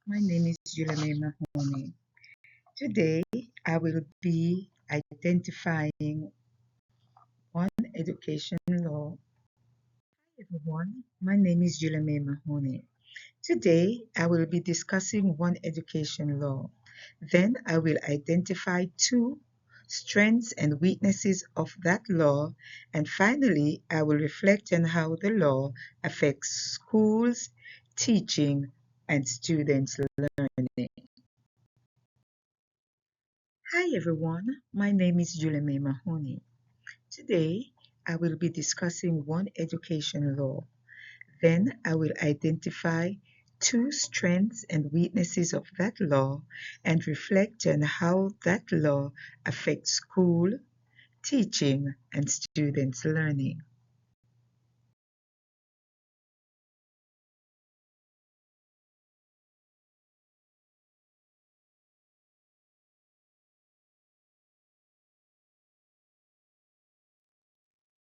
My name is Juleme Mahoney. Today, I will be identifying one education law. Hi everyone, my name is Juleme Mahoney. Today, I will be discussing one education law. Then, I will identify two strengths and weaknesses of that law. And finally, I will reflect on how the law affects schools, teaching, and students' learning. Hi everyone, my name is Juleme Mahoney. Today I will be discussing one education law. Then I will identify two strengths and weaknesses of that law and reflect on how that law affects school, teaching, and students' learning.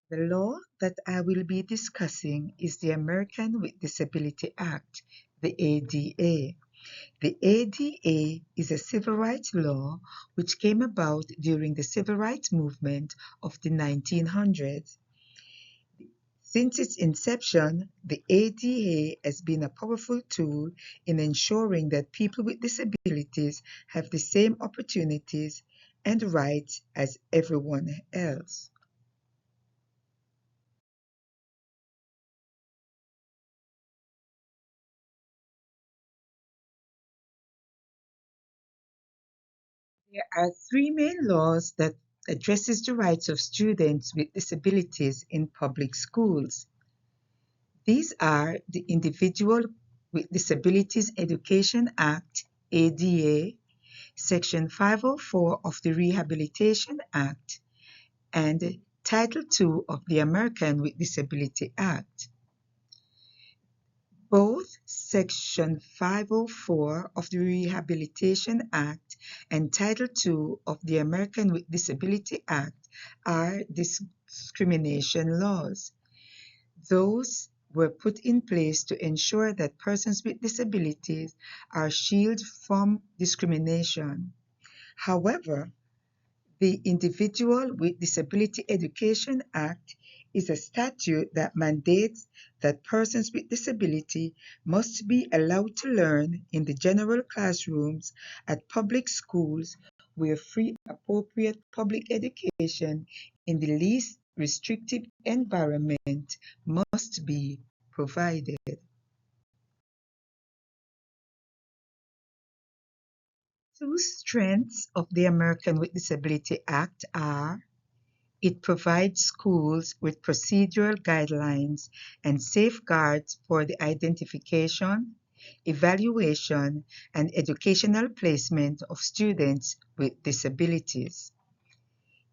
The law that I will be discussing is the American with Disability Act, the ADA. The ADA is a civil rights law which came about during the civil rights movement of the 1900s. Since its inception, the ADA has been a powerful tool in ensuring that people with disabilities have the same opportunities and rights as everyone else. There are three main laws that addresses the rights of students with disabilities in public schools. These are the Individual with Disabilities Education Act, ADA, Section 504 of the Rehabilitation Act, and Title II of the American with Disability Act. Both Section 504 of the Rehabilitation Act and Title II of the American with Disability Act are discrimination laws. Those were put in place to ensure that persons with disabilities are shielded from discrimination. However, the Individual with Disability Education Act is a statute that mandates that persons with disability must be allowed to learn in the general classrooms at public schools where free appropriate public education in the least restrictive environment must be provided. Two strengths of the American with Disability Act are: it provides schools with procedural guidelines and safeguards for the identification, evaluation, and educational placement of students with disabilities.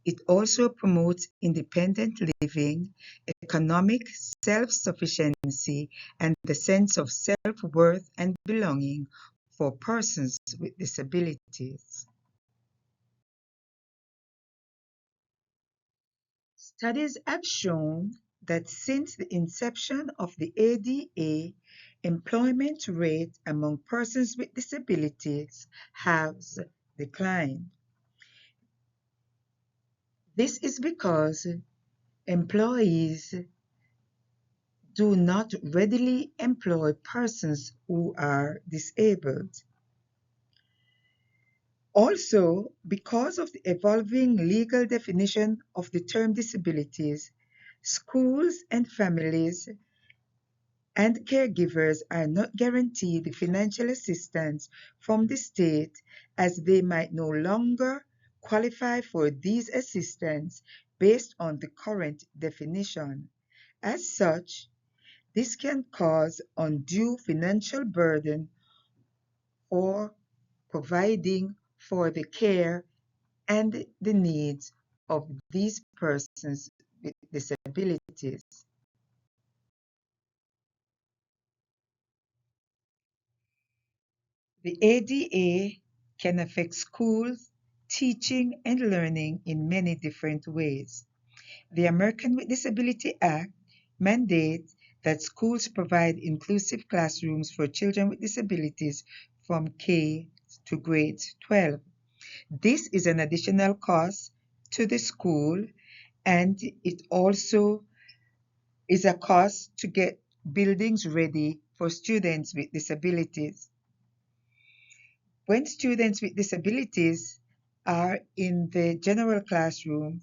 It also promotes independent living, economic self-sufficiency, and the sense of self-worth and belonging for persons with disabilities. Studies have shown that since the inception of the ADA, employment rate among persons with disabilities has declined. This is because employees do not readily employ persons who are disabled. Also, because of the evolving legal definition of the term disabilities, schools and families and caregivers are not guaranteed the financial assistance from the state, as they might no longer qualify for these assistance based on the current definition. As such, this can cause undue financial burden for providing for the care and the needs of these persons with disabilities. The ADA can affect schools, teaching, and learning in many different ways. The American with Disability Act mandates that schools provide inclusive classrooms for children with disabilities from K to grade 12. This is an additional cost to the school, and it also is a cost to get buildings ready for students with disabilities. When students with disabilities are in the general classroom,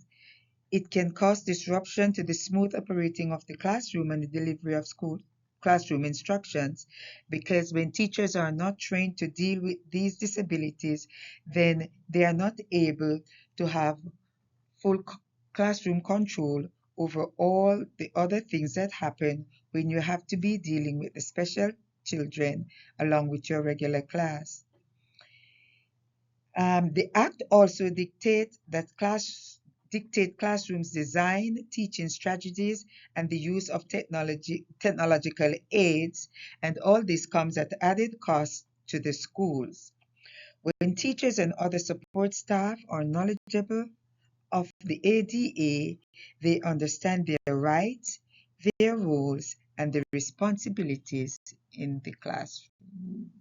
it can cause disruption to the smooth operating of the classroom and the delivery of school classroom instructions, because when teachers are not trained to deal with these disabilities, then they are not able to have full classroom control over all the other things that happen when you have to be dealing with the special children along with your regular class. The Act also dictate classrooms design, teaching strategies, and the use of technological aids, and all this comes at added cost to the schools. When teachers and other support staff are knowledgeable of the ADA, they understand their rights, their roles, and their responsibilities in the classroom.